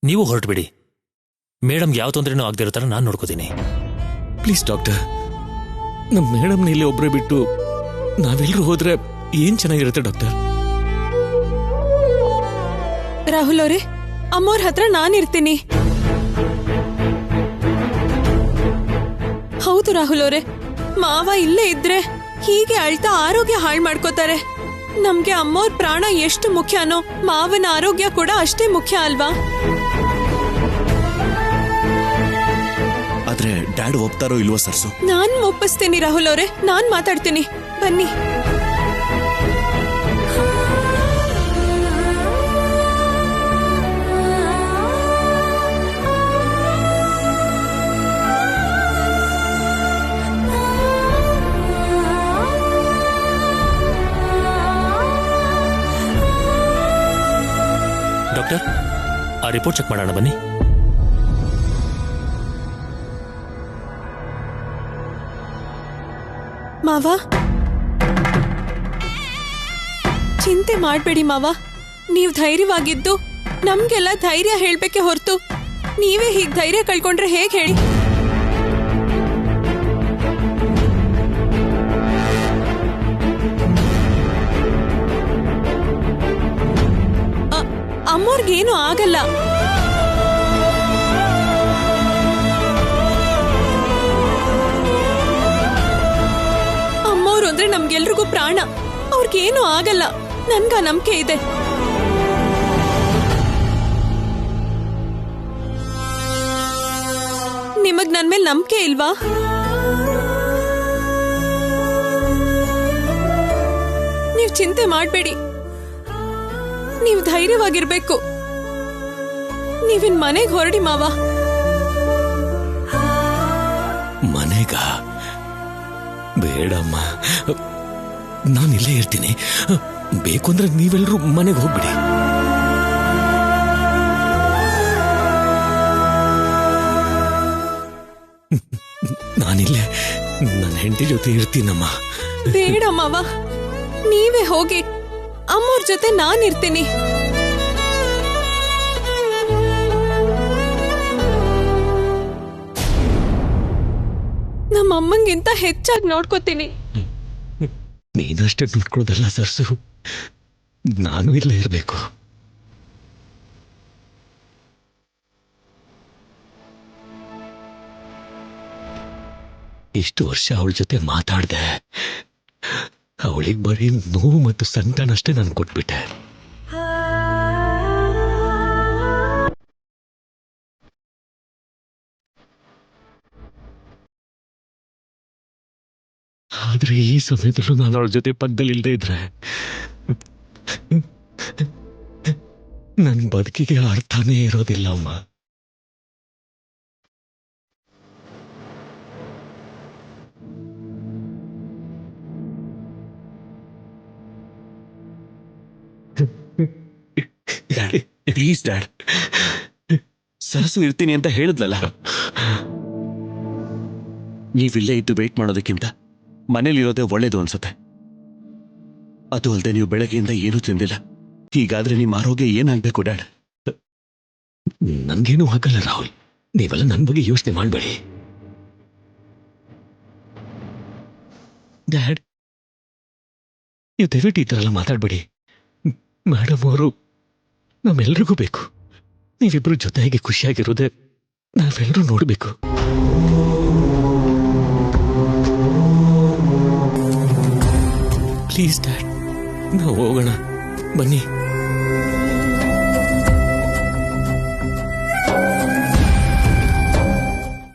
ನೀವು ಹೊರಟ್ಬಿಡಿ. ಮೇಡಮ್ಗೆ ಯಾವ ತೊಂದರೆನೂ ಆಗದಿರೋ ಥರ ನಾನು ನೋಡ್ಕೋತೀನಿ. ಪ್ಲೀಸ್ ಡಾಕ್ಟರ್, ನಮ್ಮ ಮೇಡಮ್ನ ಇಲ್ಲಿ ಒಬ್ಬರೇ ಬಿಟ್ಟು ನಾವೆಲ್ಲರೂ ಹೋದ್ರೆ ಏನ್ ಚೆನ್ನಾಗಿರುತ್ತೆ ಡಾಕ್ಟರ್? ರಾಹುಲ್ ಅವರೇ, ಅಮ್ಮೋರ್ ಹತ್ರ ನಾನಿರ್ತೀನಿ. ಹೌದು ರಾಹುಲ್ ಅವರೇ, ಮಾವ ಇಲ್ಲೇ ಇದ್ರೆ ಹೀಗೆ ಅಳ್ತಾ ಆರೋಗ್ಯ ಹಾಳು ಮಾಡ್ಕೋತಾರೆ. ನಮ್ಗೆ ಅಮ್ಮೋರ್ ಪ್ರಾಣ ಎಷ್ಟು ಮುಖ್ಯನೋ ಮಾವನ ಆರೋಗ್ಯ ಕೂಡ ಅಷ್ಟೇ ಮುಖ್ಯ ಅಲ್ವಾ? ಆದ್ರೆ ಡ್ಯಾಡ್ ಒಪ್ತಾರೋ ಇಲ್ವೋ ಸರ್ಸು? ನಾನ್ ಒಪ್ಪಿಸ್ತೀನಿ ರಾಹುಲ್ ಅವರೇ, ನಾನ್ ಮಾತಾಡ್ತೀನಿ. ಬನ್ನಿ. ಡಾಕ್ಟರ್, ಆ ರಿಪೋರ್ಟ್ ಚೆಕ್ ಮಾಡೋಣ ಬನ್ನಿ. ಮಾವ, ಚಿಂತೆ ಮಾಡ್ಬೇಡಿ ಮಾವ. ನೀವು ಧೈರ್ಯವಾಗಿದ್ದು ನಮ್ಗೆಲ್ಲ ಧೈರ್ಯ ಹೇಳ್ಬೇಕೆ ಹೊರತು ನೀವೇ ಹೀಗೆ ಧೈರ್ಯ ಕಳ್ಕೊಂಡ್ರೆ ಹೇಗೆ ಹೇಳಿ? ಅಮ್ಮೋರ್ಗೇನು ಆಗಲ್ಲ. ಅಮ್ಮೋರು ಅಂದ್ರೆ ನಮ್ಗೆಲ್ರಿಗೂ ಪ್ರಾಣ. ಅವ್ರಿಗೇನು ಆಗಲ್ಲ, ನನ್ಗ ನಂಬಿಕೆ ಇದೆ. ನಿಮಗ್ ನನ್ ಮೇಲೆ ನಂಬಿಕೆ ಇಲ್ವಾ? ನೀವ್ ಚಿಂತೆ ಮಾಡ್ಬೇಡಿ, ನೀವು ಧೈರ್ಯವಾಗಿರ್ಬೇಕು. ನೀವಿನ್ ಮನೆಗೆ ಹೊರಡಿ ಮಾವ. ಮನೆಗ ಬೇಡಮ್ಮ, ನಾನಿಲ್ಲೇ ಇರ್ತೀನಿ. ಬೇಕು ಅಂದ್ರೆ ನೀವೆಲ್ಲರೂ ಮನೆಗೆ ಹೋಗ್ಬಿಡಿ. ನಾನಿಲ್ಲೇ ನನ್ನ ಹೆಂಡತಿ ಜೊತೆ ಇರ್ತೀನಮ್ಮ. ಬೇಡ ಮಾವ, ನೀವೇ ಹೋಗಿ. ಅಮ್ಮೋರ್ ಜೊತೆ ನಾನಿರ್ತೀನಿ. ನಮ್ಮ ಅಮ್ಮಂಗಿಂತ ಹೆಚ್ಚಾಗಿ ನೋಡ್ಕೋತೀನಿ. ನೀನಷ್ಟೇ ನೋಡ್ಕೊಳ್ಳೋದಲ್ಲ ಸರ್ಸು, ನಾನು ಇಲ್ಲೇ ಇರಬೇಕು. ಇಷ್ಟು ವರ್ಷ ಅವಳ ಜೊತೆ ಮಾತಾಡ್ದೆ. ಅವಳಿಗೆ ಬರೀ ನೋವು ಮತ್ತು ಸಂತಾನ ಅಷ್ಟೇ ನಾನು ಕೊಟ್ಬಿಟ್ಟೆ. ಆದ್ರೆ ಈ ಸಮಯದಲ್ಲೂ ನಾನು ಅವಳ ಜೊತೆ ಪಕ್ಕದಲ್ಲಿ ಇಲ್ಲದೆ ಇದ್ರೆ ನನ್ನ ಬದುಕಿಗೆ ಅರ್ಥನೇ ಇರೋದಿಲ್ಲ ಅಮ್ಮ. ಪ್ಲೀಸ್ ಡ್ಯಾಡ್, ಸರಸು ಇರ್ತೀನಿ ಅಂತ ಹೇಳಿದ್ಲಲ್ಲ. ನೀವಿಲ್ಲೇ ಇದ್ದು ವೇಟ್ ಮಾಡೋದಕ್ಕಿಂತ ಮನೇಲಿರೋದೇ ಒಳ್ಳೇದು ಅನ್ಸುತ್ತೆ. ಅದು ಅಲ್ಲದೆ ನೀವು ಬೆಳಗ್ಗೆಯಿಂದ ಏನೂ ತಿಂದಿಲ್ಲ. ಹೀಗಾದ್ರೆ ನಿಮ್ಮ ಆರೋಗ್ಯ ಏನಾಗಬೇಕು ಡ್ಯಾಡ್? ನನ್ಗೇನು ಆಗಲ್ಲ ರಾಹುಲ್, ನೀವೆಲ್ಲ ನನ್ನ ಬಗ್ಗೆ ಯೋಚನೆ ಮಾಡಬೇಡಿ. ಡ್ಯಾಡ್, ನೀವು ದಯವಿಟ್ಟು ಈ ಥರ ಎಲ್ಲ ಮಾತಾಡಬೇಡಿ. ಮೇಡಮ್ ಅವರು ನಮ್ಮೆಲ್ರಿಗೂ ಬೇಕು. ನೀವಿಬ್ರು ಜೊತೆಗೆ ಖುಷಿಯಾಗಿರೋದೆ ನಾವೆಲ್ಲರೂ ನೋಡಬೇಕು. ಪ್ಲೀಸ್ ಡ್ಯಾಡ್, ನಾವು ಹೋಗೋಣ ಬನ್ನಿ.